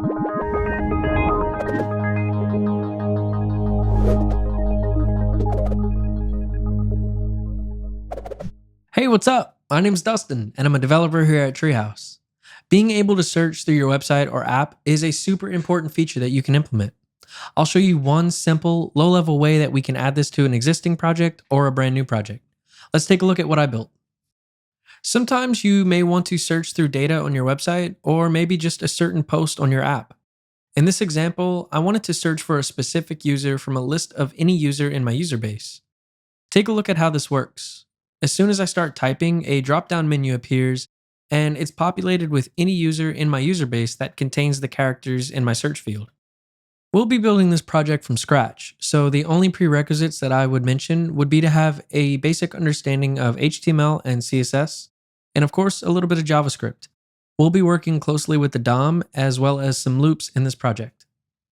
Hey, what's up? My name's Dustin, and I'm a developer here at Treehouse. Being able to search through your website or app is a super important feature that you can implement. I'll show you one simple, low-level way that we can add this to an existing project or a brand new project. Let's take a look at what I built. Sometimes you may want to search through data on your website or maybe just a certain post on your app. In this example, I wanted to search for a specific user from a list of any user in my user base. Take a look at how this works. As soon as I start typing, a drop-down menu appears, and it's populated with any user in my user base that contains the characters in my search field. We'll be building this project from scratch, so the only prerequisites that I would mention would be to have a basic understanding of HTML and CSS, and of course, a little bit of JavaScript. We'll be working closely with the DOM as well as some loops in this project.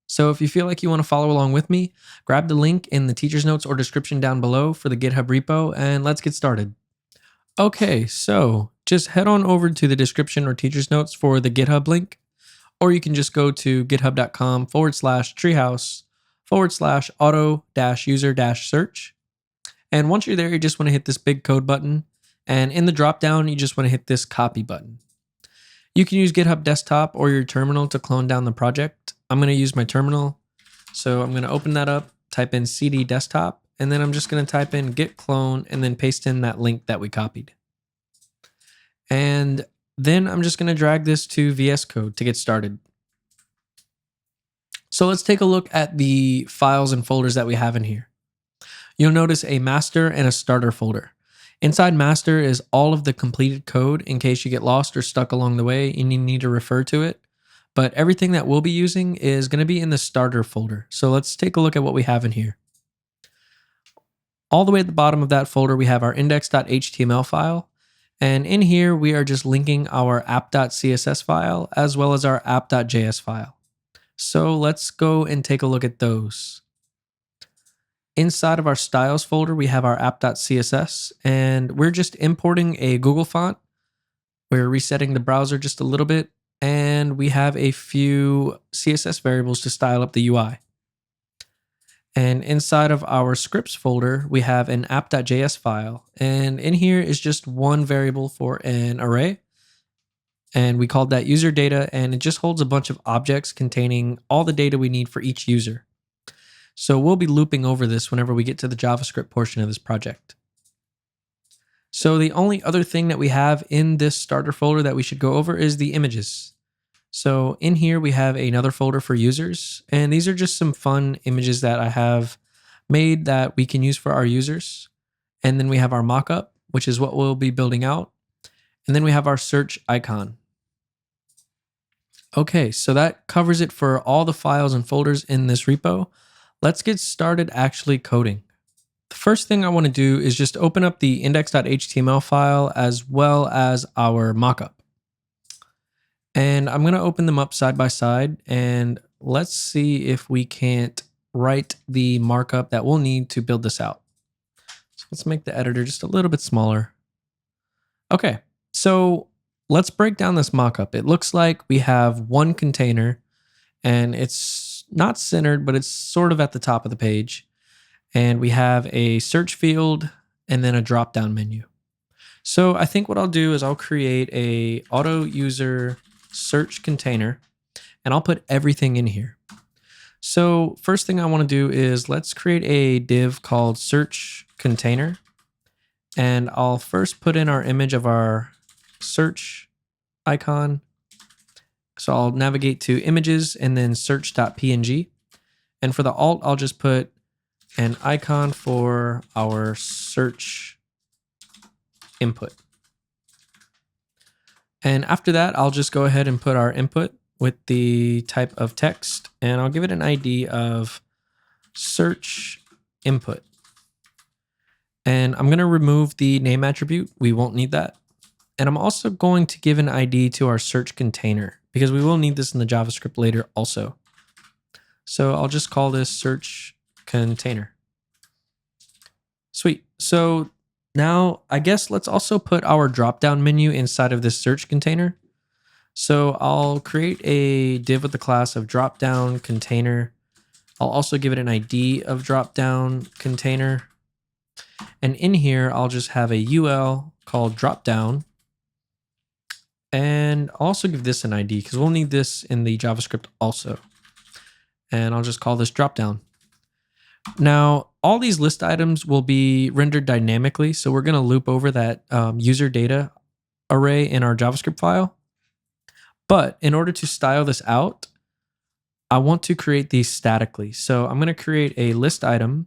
So if you feel like you want to follow along with me, grab the link in the teacher's notes or description down below for the GitHub repo, and let's get started. Okay, so just head on over to the description or teacher's notes for the GitHub link, or you can just go to github.com/treehouse/auto-user-search. And once you're there, you just want to hit this big code button. And in the dropdown, you just want to hit this copy button. You can use GitHub Desktop or your terminal to clone down the project. I'm going to use my terminal. So I'm going to open that up, type in cd desktop, and then I'm just going to type in git clone and then paste in that link that we copied. And then I'm just going to drag this to VS Code to get started. So let's take a look at the files and folders that we have in here. You'll notice a master and a starter folder. Inside master is all of the completed code in case you get lost or stuck along the way and you need to refer to it. But everything that we'll be using is going to be in the starter folder. So let's take a look at what we have in here. All the way at the bottom of that folder, we have our index.html file. And in here, we are just linking our app.css file as well as our app.js file. So let's go and take a look at those. Inside of our styles folder, we have our app.css, and we're just importing a Google font. We're resetting the browser just a little bit, and we have a few CSS variables to style up the UI. And inside of our scripts folder, we have an app.js file, and in here is just one variable for an array. And we called that user data, and it just holds a bunch of objects containing all the data we need for each user. So we'll be looping over this whenever we get to the JavaScript portion of this project. So the only other thing that we have in this starter folder that we should go over is the images. So in here we have another folder for users, and these are just some fun images that I have made that we can use for our users. And then we have our mockup, which is what we'll be building out. And then we have our search icon. Okay, so that covers it for all the files and folders in this repo. Let's get started actually coding. The first thing I want to do is just open up the index.html file as well as our mockup. And I'm going to open them up side by side, and let's see if we can't write the markup that we'll need to build this out. So let's make the editor just a little bit smaller. Okay, so let's break down this mockup. It looks like we have one container, and it's not centered, but it's sort of at the top of the page. And we have a search field and then a drop-down menu. So I think what I'll do is I'll create a auto user search container, and I'll put everything in here. So first thing I want to do is let's create a div called search container. And I'll first put in our image of our search icon. So I'll navigate to images and then search.png. And for the alt, I'll just put an icon for our search input. And after that, I'll just go ahead and put our input with the type of text, and I'll give it an ID of search input. And I'm going to remove the name attribute. We won't need that. And I'm also going to give an ID to our search container because we will need this in the JavaScript later also. So I'll just call this search container. Sweet. So now I guess let's also put our drop-down menu inside of this search container. So I'll create a div with the class of dropdown container. I'll also give it an ID of dropdown container. And in here, I'll just have a UL called dropdown. And I'll also give this an ID because we'll need this in the JavaScript also. And I'll just call this dropdown. Now, all these list items will be rendered dynamically. So we're going to loop over that user data array in our JavaScript file. But in order to style this out, I want to create these statically. So I'm going to create a list item.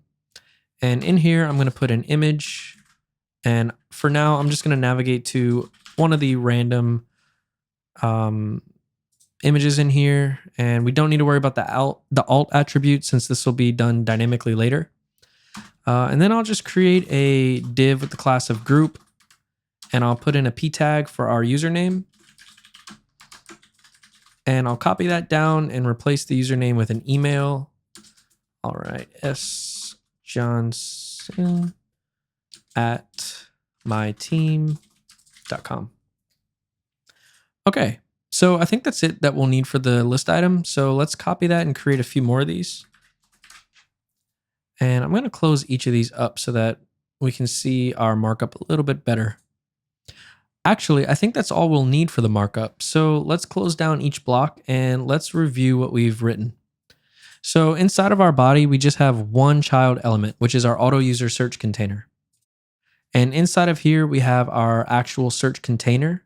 And in here, I'm going to put an image. And for now, I'm just going to navigate to one of the random images in here. And we don't need to worry about the alt attribute since this will be done dynamically later. And then I'll just create a div with the class of group. And I'll put in a p tag for our username. And I'll copy that down and replace the username with an email. All right, sjohnson@myteam.com. Okay, so I think that's it that we'll need for the list item. So let's copy that and create a few more of these. And I'm going to close each of these up so that we can see our markup a little bit better. Actually, I think that's all we'll need for the markup. So let's close down each block and let's review what we've written. So inside of our body, we just have one child element, which is our auto user search container. And inside of here, we have our actual search container.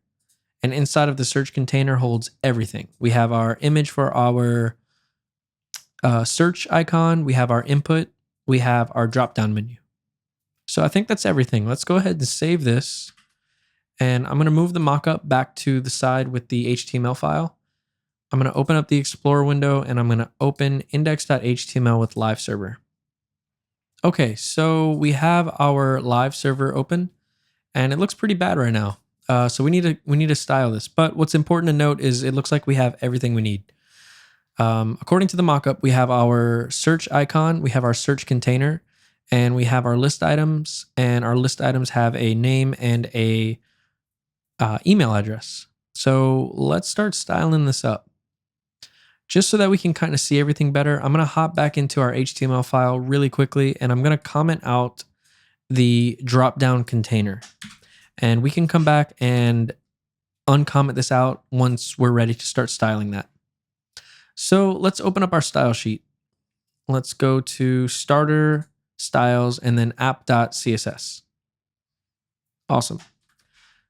And inside of the search container holds everything. We have our image for our search icon. We have our input. We have our drop-down menu. So I think that's everything. Let's go ahead and save this. And I'm going to move the mockup back to the side with the HTML file. I'm going to open up the Explorer window and I'm going to open index.html with live server. Okay, so we have our live server open and it looks pretty bad right now. So we need to style this. But what's important to note is it looks like we have everything we need. According to the mockup, we have our search icon, we have our search container, and we have our list items. And our list items have a name and a email address. So let's start styling this up. Just so that we can kind of see everything better, I'm going to hop back into our HTML file really quickly and I'm going to comment out the drop-down container. And we can come back and uncomment this out once we're ready to start styling that. So let's open up our style sheet. Let's go to starter, styles, and then app.css. Awesome.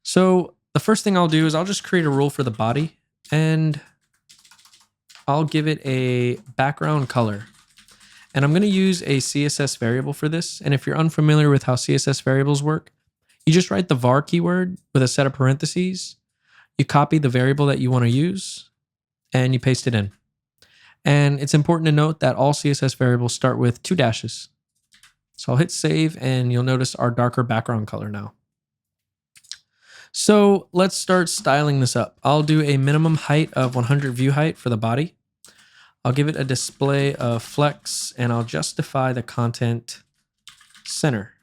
So the first thing I'll do is I'll just create a rule for the body and I'll give it a background color. And I'm going to use a CSS variable for this. And if you're unfamiliar with how CSS variables work, you just write the var keyword with a set of parentheses. You copy the variable that you want to use and you paste it in. And it's important to note that all CSS variables start with 2 dashes. So I'll hit save and you'll notice our darker background color now. So let's start styling this up. I'll do a minimum height of 100 view height for the body. I'll give it a display of flex and I'll justify the content center.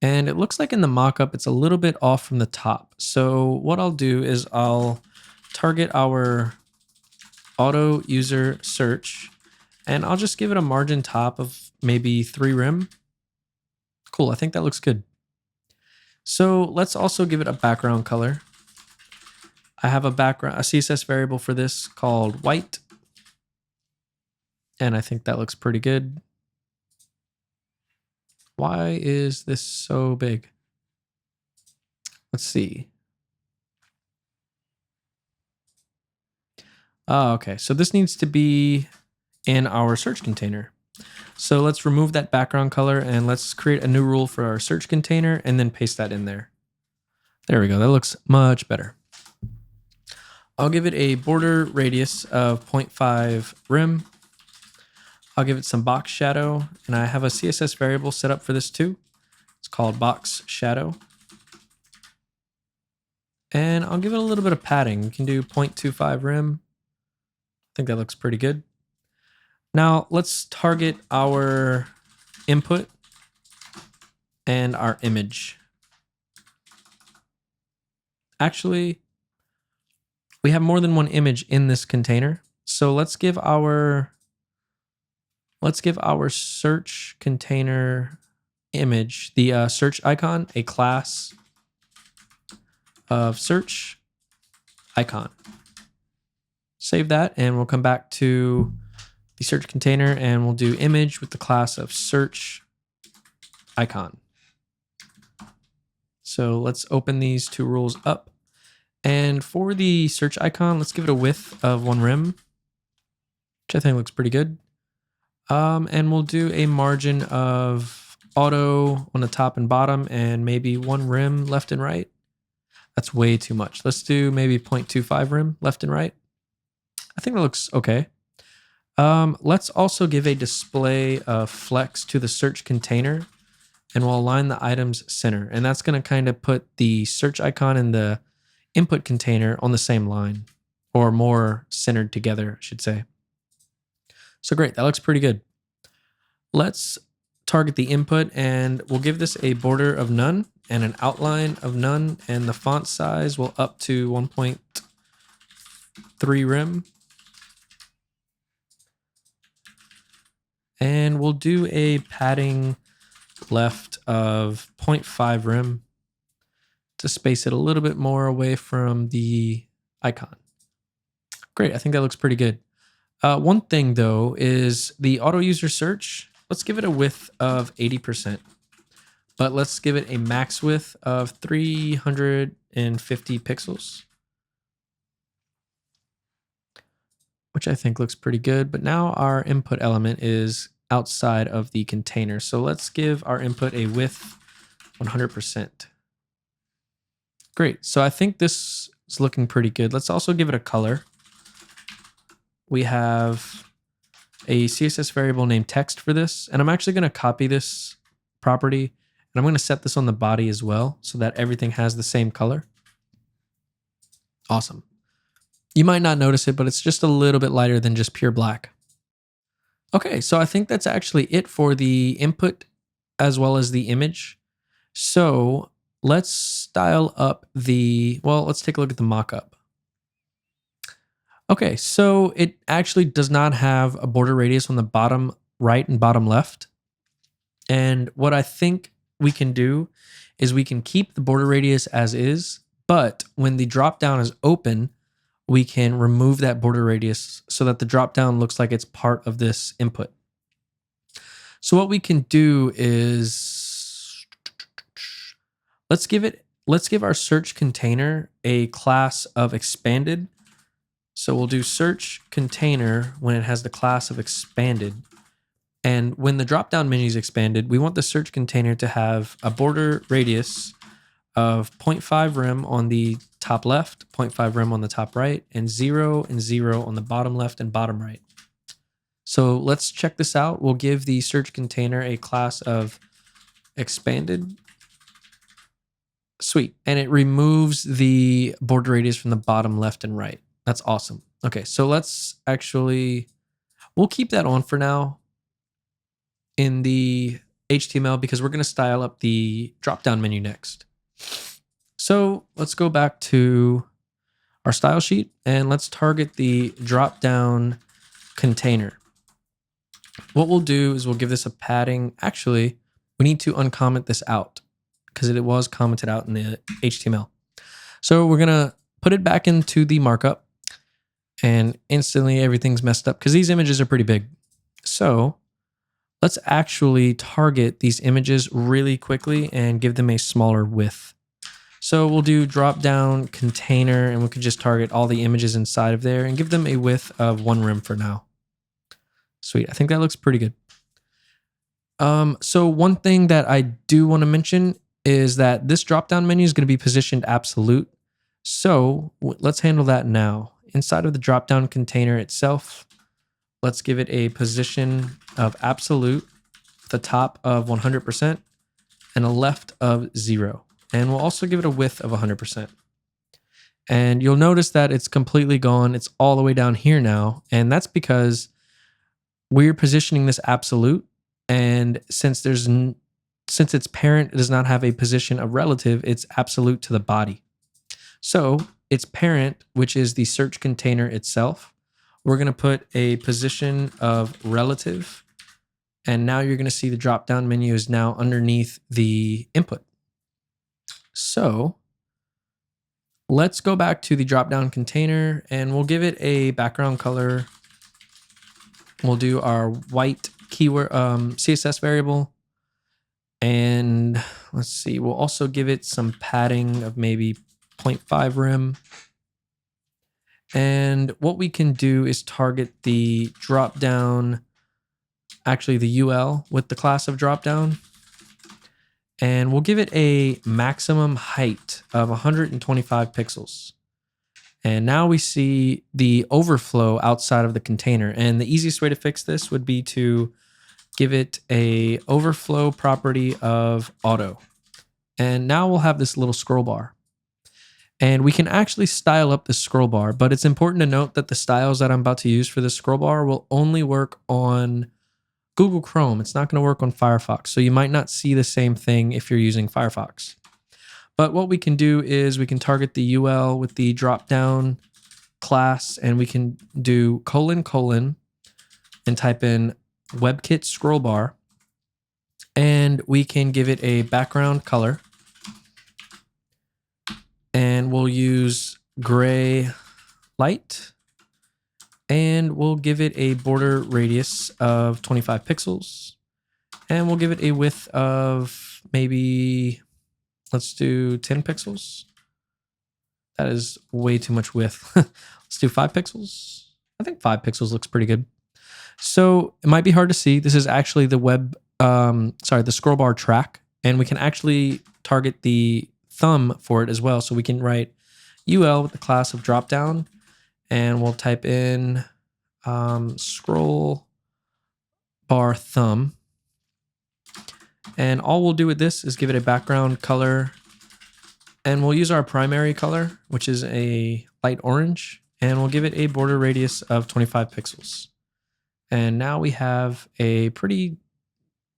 And it looks like in the mockup, it's a little bit off from the top. So what I'll do is I'll target our auto user search and I'll just give it a margin top of maybe 3 rem. Cool, I think that looks good. So let's also give it a background color. I have a CSS variable for this called white. And I think that looks pretty good. Why is this so big? Let's see. Oh, okay, so this needs to be in our search container. So let's remove that background color and let's create a new rule for our search container and then paste that in there. There we go, that looks much better. I'll give it a border radius of 0.5 rem. I'll give it some box shadow and I have a CSS variable set up for this too. It's called box shadow. And I'll give it a little bit of padding. We can do 0.25 rem. I think that looks pretty good. Now let's target our input and our image. Actually, we have more than one image in this container. So let's give our search container image, the search icon, a class of search icon. Save that, and we'll come back to the search container and we'll do image with the class of search icon. So let's open these two rules up. And for the search icon, let's give it a width of 1 rem, which I think looks pretty good. And we'll do a margin of auto on the top and bottom and maybe 1 rem left and right. That's way too much. Let's do maybe 0.25 rem left and right. I think that looks okay. Let's also give a display of flex to the search container, and we'll align the items center. And that's going to kind of put the search icon and the input container on the same line, or more centered together, I should say. So great, that looks pretty good. Let's target the input, and we'll give this a border of none and an outline of none, and the font size will up to 1.3 rem. And we'll do a padding left of 0.5 rem to space it a little bit more away from the icon. Great, I think that looks pretty good. One thing though is the auto user search. Let's give it a width of 80%, but let's give it a max width of 350 pixels, which I think looks pretty good. But now our input element is outside of the container. So let's give our input a width 100%. Great. So I think this is looking pretty good. Let's also give it a color. We have a CSS variable named text for this, and I'm actually going to copy this property, and I'm going to set this on the body as well so that everything has the same color. Awesome. You might not notice it, but it's just a little bit lighter than just pure black. Okay, so I think that's actually it for the input as well as the image. So let's style up let's take a look at the mockup. Okay, so it actually does not have a border radius on the bottom right and bottom left. And what I think we can do is we can keep the border radius as is, but when the drop down is open, we can remove that border radius so that the drop down looks like it's part of this input. So what we can do is let's give our search container a class of expanded. So we'll do search container when it has the class of expanded. And when the drop-down menu is expanded, we want the search container to have a border radius of 0.5 rem on the top left, 0.5 rem on the top right, and 0 and 0 on the bottom left and bottom right. So let's check this out. We'll give the search container a class of expanded. Sweet. And it removes the border radius from the bottom left and right. That's awesome. Okay, so we'll keep that on for now in the HTML because we're going to style up the drop-down menu next. So let's go back to our style sheet and let's target the drop-down container. What we'll do is we'll give this a padding. Actually, we need to uncomment this out because it was commented out in the HTML. So we're going to put it back into the markup. And instantly everything's messed up because these images are pretty big. So let's actually target these images really quickly and give them a smaller width. So we'll do drop down container and we could just target all the images inside of there and give them a width of 1 rem for now. Sweet. I think that looks pretty good. So one thing that I do want to mention is that this drop down menu is going to be positioned absolute. So let's handle that now. Inside of the drop-down container itself, let's give it a position of absolute, the top of 100%, and a left of 0. And we'll also give it a width of 100%. And you'll notice that it's completely gone. It's all the way down here now. And that's because we're positioning this absolute. And since its parent does not have a position of relative, it's absolute to the body. So its parent, which is the search container itself, we're going to put a position of relative. And now you're going to see the drop-down menu is now underneath the input. So let's go back to the drop-down container and we'll give it a background color. We'll do our white keyword CSS variable. And let's see, we'll also give it some padding of maybe 0.5 rem. And what we can do is target the drop-down, actually the UL with the class of drop-down. And we'll give it a maximum height of 125 pixels. And now we see the overflow outside of the container. And the easiest way to fix this would be to give it a overflow property of auto. And now we'll have this little scroll bar. And we can actually style up this scroll bar, but it's important to note that the styles that I'm about to use for this scroll bar will only work on Google Chrome. It's not going to work on Firefox. So you might not see the same thing if you're using Firefox. But what we can do is we can target the UL with the drop-down class, and we can do : and type in WebKit scroll bar, and we can give it a background color, and we'll use gray light, and we'll give it a border radius of 25 pixels, and we'll give it a width of maybe, let's do 10 pixels. That is way too much width. Let's do 5 pixels. I think 5 pixels looks pretty good. So it might be hard to see. This is actually the the scroll bar track, and we can actually target the thumb for it as well. So we can write UL with the class of dropdown, and we'll type in scroll bar thumb. And all we'll do with this is give it a background color, and we'll use our primary color, which is a light orange, and we'll give it a border radius of 25 pixels. And now we have a pretty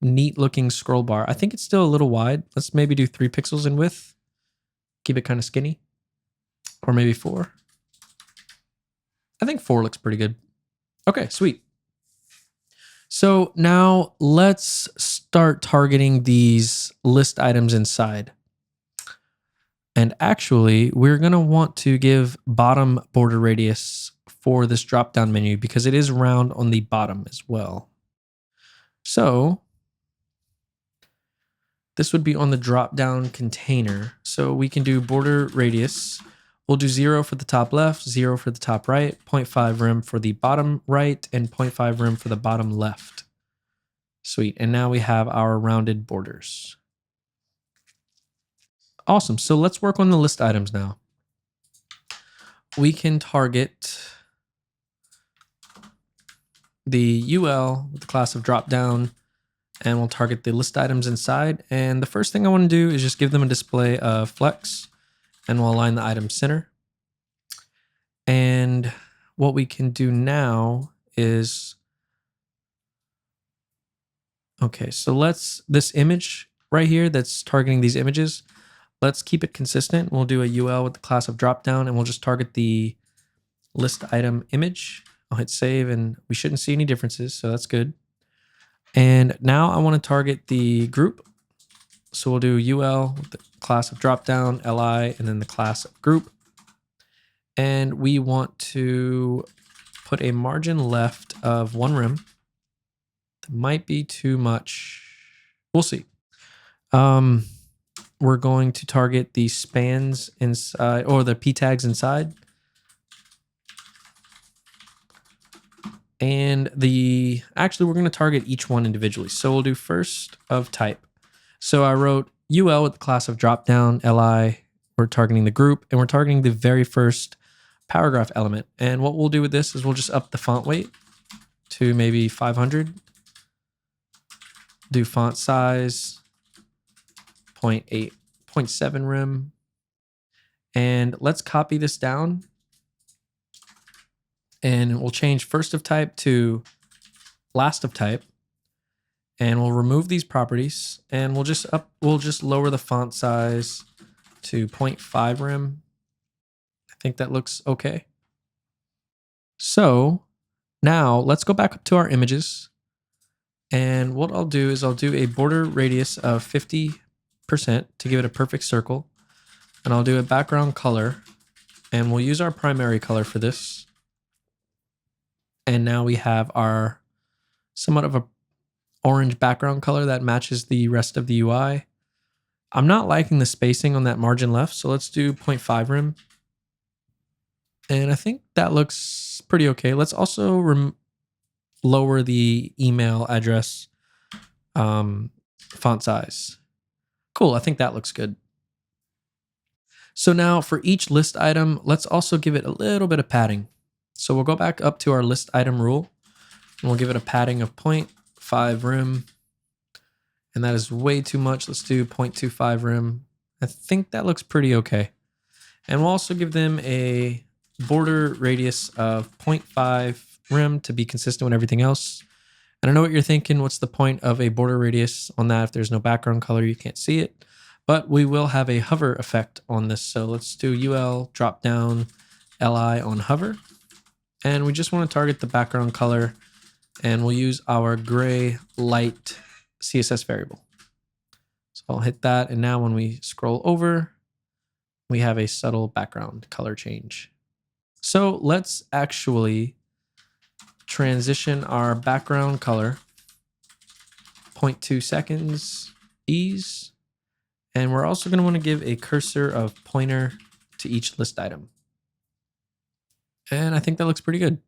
neat looking scroll bar. I think it's still a little wide. Let's maybe do 3 pixels in width. Keep it kind of skinny. Or maybe 4. I think 4 looks pretty good. Okay, sweet. So now let's start targeting these list items inside. And actually, we're going to want to give bottom border radius for this drop-down menu because it is round on the bottom as well. So this would be on the drop-down container. So we can do border radius. We'll do 0 for the top left, 0 for the top right, 0.5 rem for the bottom right, and 0.5 rem for the bottom left. Sweet. And now we have our rounded borders. Awesome. So let's work on the list items now. We can target the UL with the class of dropdown, and we'll target the list items inside. And the first thing I want to do is just give them a display of flex, and we'll align the item center. And what we can do now is, okay, so this image right here that's targeting these images, let's keep it consistent. We'll do a UL with the class of dropdown, and we'll just target the list item image. I'll hit save, and we shouldn't see any differences, so that's good. And now I want to target the group. So we'll do UL with the class of dropdown, LI, and then the class of group. And we want to put a margin left of 1 rem. That might be too much. We'll see. We're going to target the spans inside, or the p tags inside. And actually we're going to target each one individually. So we'll do first of type. So I wrote UL with the class of dropdown, LI, we're targeting the group, and we're targeting the very first paragraph element. And what we'll do with this is we'll just up the font weight to maybe 500. Do font size 0.8, 0.7 rem. And let's copy this down. And we'll change first of type to last of type, and we'll remove these properties, and we'll just lower the font size to 0.5 rem. I I think that looks okay. So now let's go back up to our images. And what I'll do is I'll do a border radius of 50% to give it a perfect circle. And I'll do a background color. And we'll use our primary color for this. And now we have our somewhat of a orange background color that matches the rest of the UI. I'm not liking the spacing on that margin left, so let's do 0.5 rem. And I think that looks pretty okay. Let's also lower the email address font size. Cool, I think that looks good. So now for each list item, let's also give it a little bit of padding. So we'll go back up to our list item rule, and we'll give it a padding of 0.5 rem. And that is way too much. Let's do 0.25 rem. I think that looks pretty okay. And we'll also give them a border radius of 0.5 rem to be consistent with everything else. And I know what you're thinking. What's the point of a border radius on that? If there's no background color, you can't see it. But we will have a hover effect on this. So let's do UL drop down LI on hover. And we just want to target the background color. And we'll use our gray light CSS variable. So I'll hit that. And now when we scroll over, we have a subtle background color change. So let's actually transition our background color 0.2 seconds ease. And we're also going to want to give a cursor of pointer to each list item. And I think that looks pretty good.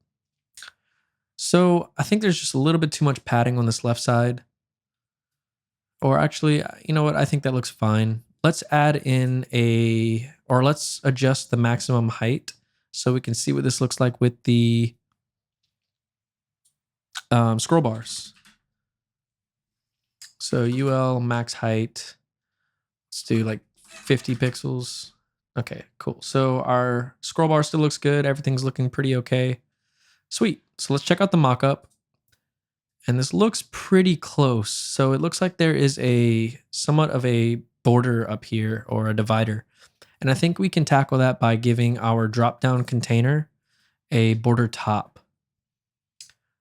So I think there's just a little bit too much padding on this left side. Or actually, you know what? I think that looks fine. Let's add in let's adjust the maximum height so we can see what this looks like with the scroll bars. So UL max height, let's do like 50 pixels. Okay, cool. So our scroll bar still looks good. Everything's looking pretty okay. Sweet. So let's check out the mockup. And this looks pretty close. So it looks like there is a somewhat of a border up here or a divider. And I think we can tackle that by giving our drop-down container a border top.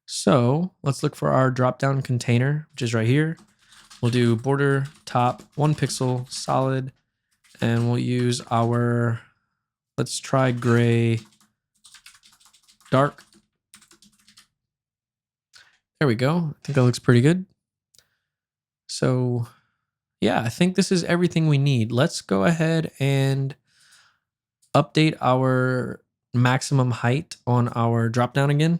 So let's look for our drop-down container, which is right here. We'll do border top 1 pixel solid. And we'll use our, let's try gray dark. There we go. I think that looks pretty good. So yeah, I think this is everything we need. Let's go ahead and update our maximum height on our dropdown again.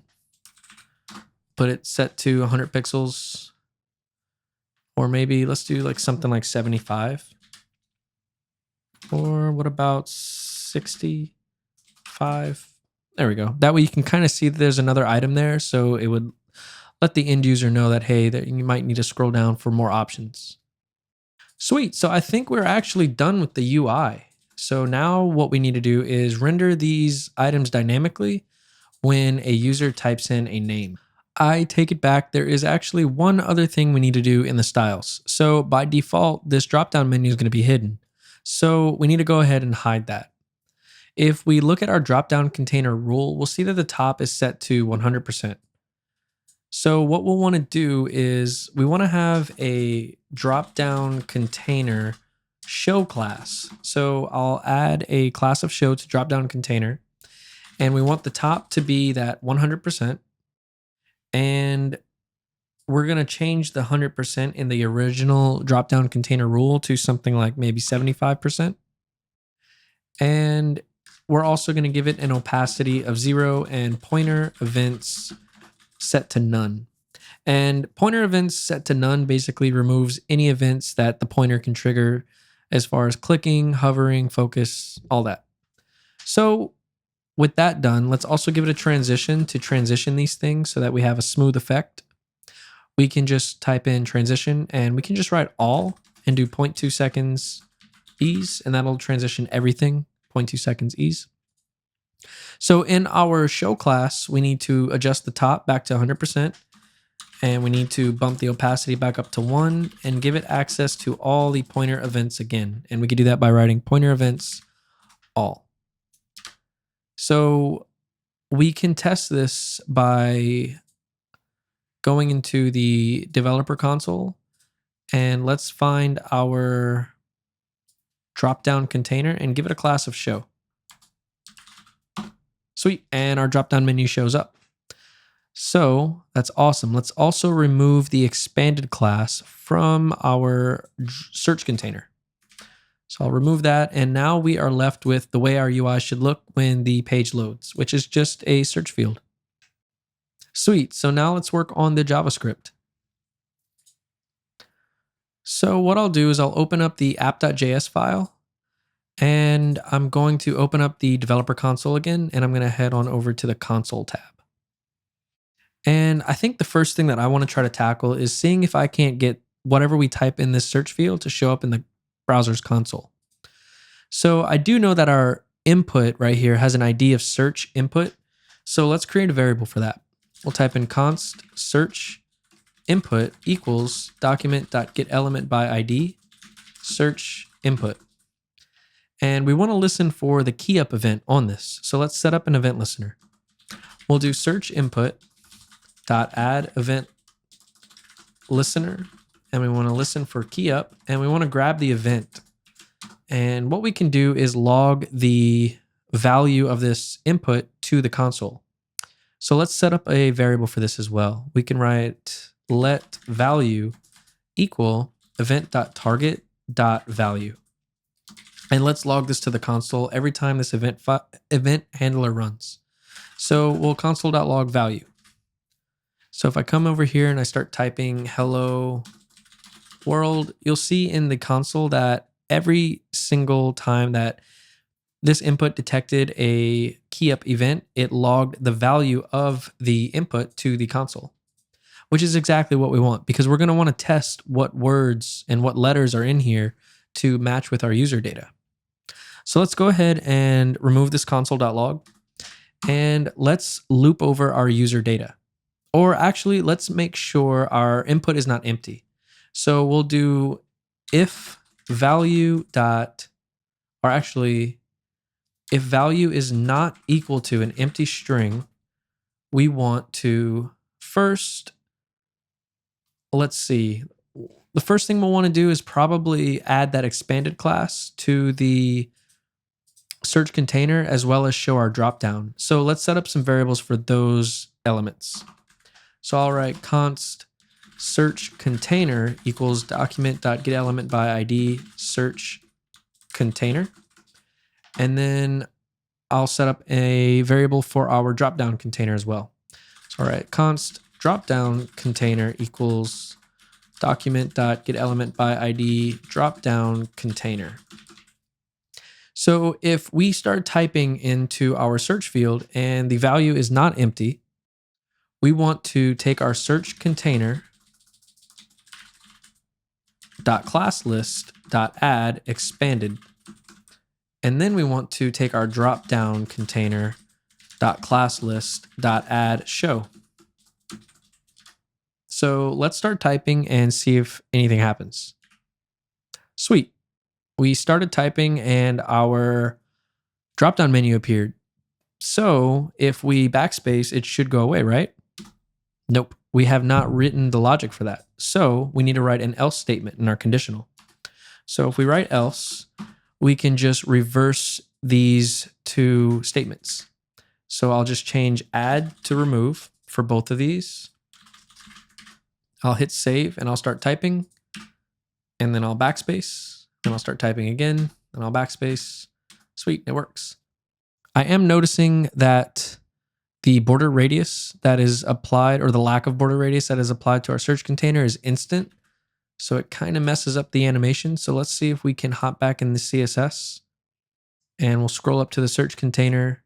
Put it set to 100 pixels. Or maybe let's do like something like 75. Or what about 65? There we go. That way you can kind of see that there's another item there. So it would let the end user know that, hey, that you might need to scroll down for more options. Sweet. So I think we're actually done with the UI. So now what we need to do is render these items dynamically when a user types in a name. I take it back. There is actually one other thing we need to do in the styles. So by default, this drop-down menu is going to be hidden. So we need to go ahead and hide that. If we look at our drop-down container rule, we'll see that the top is set to 100%. So what we'll want to do is we want to have a drop-down container show class. So I'll add a class of show to drop-down container. And we want the top to be that 100%. And we're going to change the 100% in the original drop-down container rule to something like maybe 75%. And we're also going to give it an opacity of 0 and pointer events set to none. And pointer events set to none basically removes any events that the pointer can trigger as far as clicking, hovering, focus, all that. So with that done, let's also give it a transition to transition these things so that we have a smooth effect. We can just type in transition and we can just write all and do 0.2 seconds ease, and that'll transition everything 0.2 seconds ease. So in our show class, we need to adjust the top back to 100%, and we need to bump the opacity back up to 1 and give it access to all the pointer events again. And we can do that by writing pointer events all. So we can test this by going into the developer console, and let's find our drop-down container and give it a class of show. Sweet, and our drop-down menu shows up. So that's awesome. Let's also remove the expanded class from our search container. So I'll remove that, and now we are left with the way our UI should look when the page loads, which is just a search field. Sweet, so now let's work on the JavaScript. So what I'll do is I'll open up the app.js file, and I'm going to open up the developer console again, and I'm going to head on over to the console tab. And I think the first thing that I want to try to tackle is seeing if I can't get whatever we type in this search field to show up in the browser's console. So I do know that our input right here has an ID of search input. So let's create a variable for that. We'll type in const search input equals document.getElementById search input. And we want to listen for the key up event on this. So let's set up an event listener. We'll do search input dot add event listener, and we want to listen for key up, and we want to grab the event. And what we can do is log the value of this input to the console. So let's set up a variable for this as well. We can write let value equal event.target.value. And let's log this to the console every time this event handler runs. So we'll console.log value. So if I come over here and I start typing hello world, you'll see in the console that every single time that this input detected a key up event, it logged the value of the input to the console, which is exactly what we want, because we're going to want to test what words and what letters are in here to match with our user data. So let's go ahead and remove this console.log, and let's loop over our user data. Or actually, let's make sure our input is not empty. So we'll do if value dot, or actually, if value is not equal to an empty string, we want to first, let's see, the first thing we'll want to do is probably add that expanded class to the search container as well as show our dropdown. So let's set up some variables for those elements. So I'll write const search container equals document.getElementById search container. And then I'll set up a variable for our dropdown container as well. So I'll write const dropdown container equals document.getElementById dropdown container. So if we start typing into our search field and the value is not empty, we want to take our search container .ClassList.add expanded, and then we want to take our drop-down container .ClassList.add show. So let's start typing and see if anything happens. Sweet. We started typing and our drop-down menu appeared. So if we backspace, it should go away, right? Nope, we have not written the logic for that. So we need to write an else statement in our conditional. So if we write else, we can just reverse these two statements. So I'll just change add to remove for both of these. I'll hit save and I'll start typing, and then I'll backspace and I'll start typing again and I'll backspace. Sweet, it works. I am noticing that the border radius that is applied, or the lack of border radius that is applied to our search container, is instant. So it kind of messes up the animation. So let's see if we can hop back in the CSS, and we'll scroll up to the search container,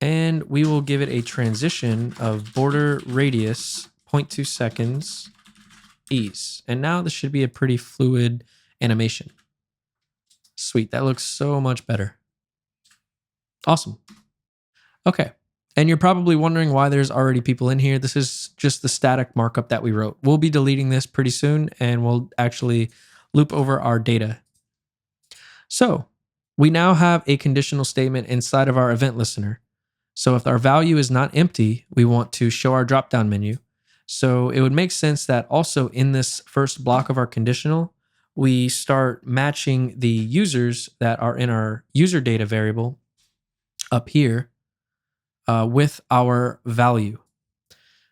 and we will give it a transition of border radius 0.2 seconds ease. And now this should be a pretty fluid animation. Sweet, that looks so much better. Awesome. Okay. And you're probably wondering why there's already people in here. This is just the static markup that we wrote. We'll be deleting this pretty soon, and we'll actually loop over our data. So we now have a conditional statement inside of our event listener. So if our value is not empty, we want to show our drop-down menu. So it would make sense that also in this first block of our conditional, we start matching the users that are in our user data variable up here with our value.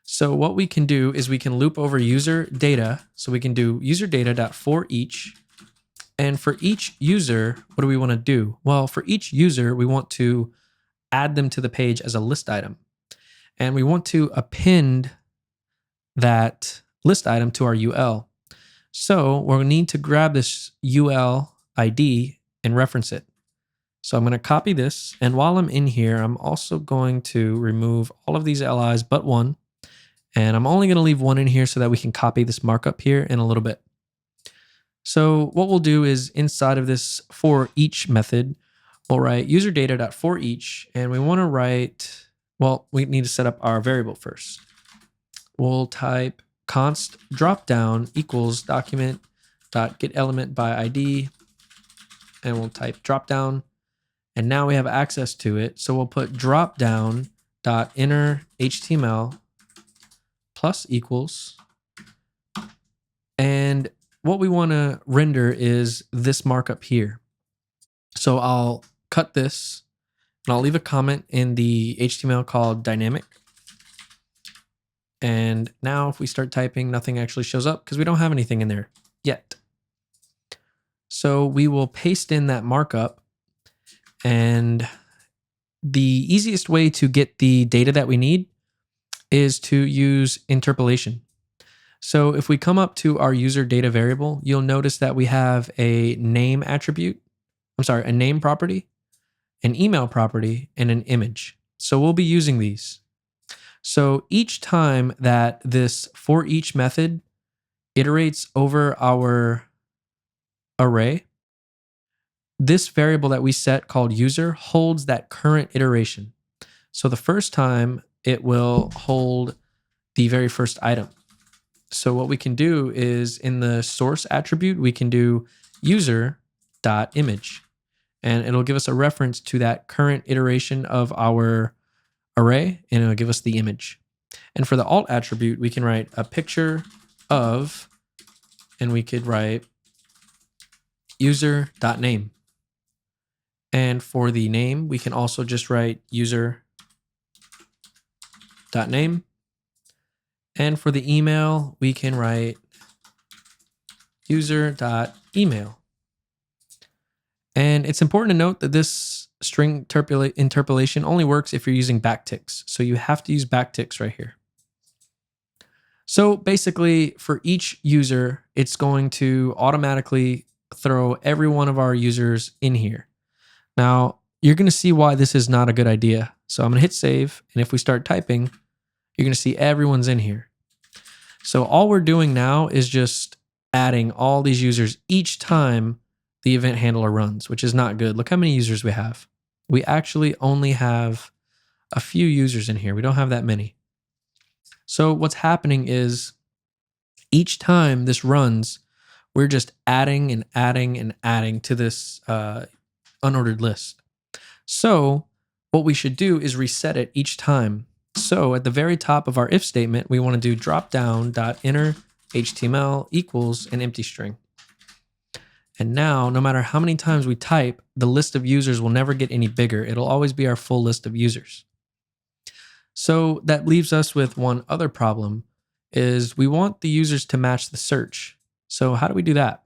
So what we can do is we can loop over user data. So we can do user data.forEach. And for each user, what do we want to do? Well, for each user, we want to add them to the page as a list item. And we want to append that list item to our UL. So we'll need to grab this UL ID and reference it. So I'm going to copy this. And while I'm in here, I'm also going to remove all of these LIs but one. And I'm only going to leave one in here so that we can copy this markup here in a little bit. So what we'll do is inside of this for each method, we'll write user data.forEach, and we want to write, well, we need to set up our variable first. We'll type const dropdown equals document.getElement by ID, and we'll type dropdown, and now we have access to it. So we'll put dropdown.inner HTML plus equals, and what we want to render is this markup here. So I'll cut this and I'll leave a comment in the HTML called dynamic. And now if we start typing, nothing actually shows up because we don't have anything in there yet. So we will paste in that markup, and the easiest way to get the data that we need is to use interpolation. So if we come up to our user data variable, you'll notice that we have a name attribute, a name property, an email property, and an image. So we'll be using these. So each time that this for each method iterates over our array, this variable that we set called user holds that current iteration. So the first time it will hold the very first item. So what we can do is in the source attribute, we can do user.image, and it'll give us a reference to that current iteration of our array, and it'll give us the image. And for the alt attribute, we can write a picture of, and we could write user.name. And for the name, we can also just write user.name. And for the email, we can write user.email. And it's important to note that this string interpolation only works if you're using backticks. So you have to use backticks right here. So basically, for each user, it's going to automatically throw every one of our users in here. Now, you're going to see why this is not a good idea. So I'm going to hit save. And if we start typing, you're going to see everyone's in here. So all we're doing now is just adding all these users each time the event handler runs, which is not good. Look how many users we have. We actually only have a few users in here. We don't have that many. So what's happening is each time this runs, we're just adding and adding and adding to this unordered list. So what we should do is reset it each time. So at the very top of our if statement, we want to do dropdown.inner HTML equals an empty string. And now, no matter how many times we type, the list of users will never get any bigger. It'll always be our full list of users. So that leaves us with one other problem, is we want the users to match the search. So how do we do that?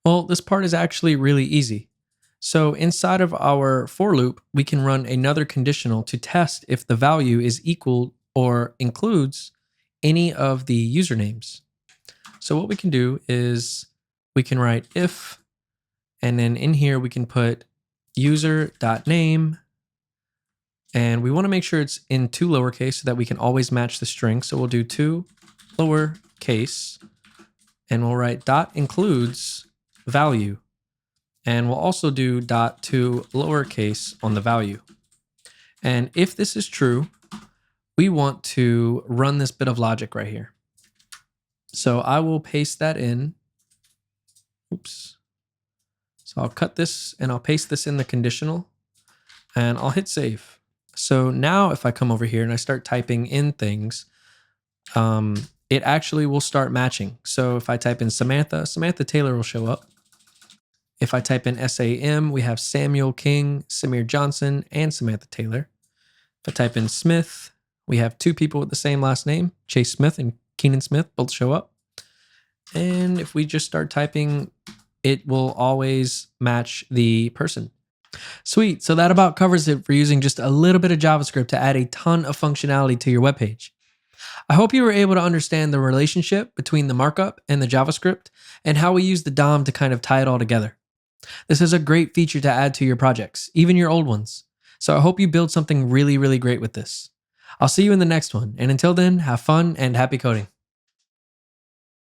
Well, this part is actually really easy. So inside of our for loop, we can run another conditional to test if the value is equal or includes any of the usernames. So what we can do is we can write if, and then in here we can put user.name, and we want to make sure it's in 2 lowercase so that we can always match the string. So we'll do 2 lowercase, and we'll write dot includes value. And we'll also do dot to lowercase on the value. And if this is true, we want to run this bit of logic right here. So I will paste that in. Oops. So I'll cut this and I'll paste this in the conditional and I'll hit save. So now if I come over here and I start typing in things, it actually will start matching. So if I type in Samantha, Samantha Taylor will show up. If I type in SAM, we have Samuel King, Samir Johnson, and Samantha Taylor. If I type in Smith, we have two people with the same last name, Chase Smith and Keenan Smith, both show up. And if we just start typing, it will always match the person. Sweet. So that about covers it for using just a little bit of JavaScript to add a ton of functionality to your web page. I hope you were able to understand the relationship between the markup and the JavaScript and how we use the DOM to kind of tie it all together. This is a great feature to add to your projects, even your old ones. So I hope you build something really, really great with this. I'll see you in the next one. And until then, have fun and happy coding.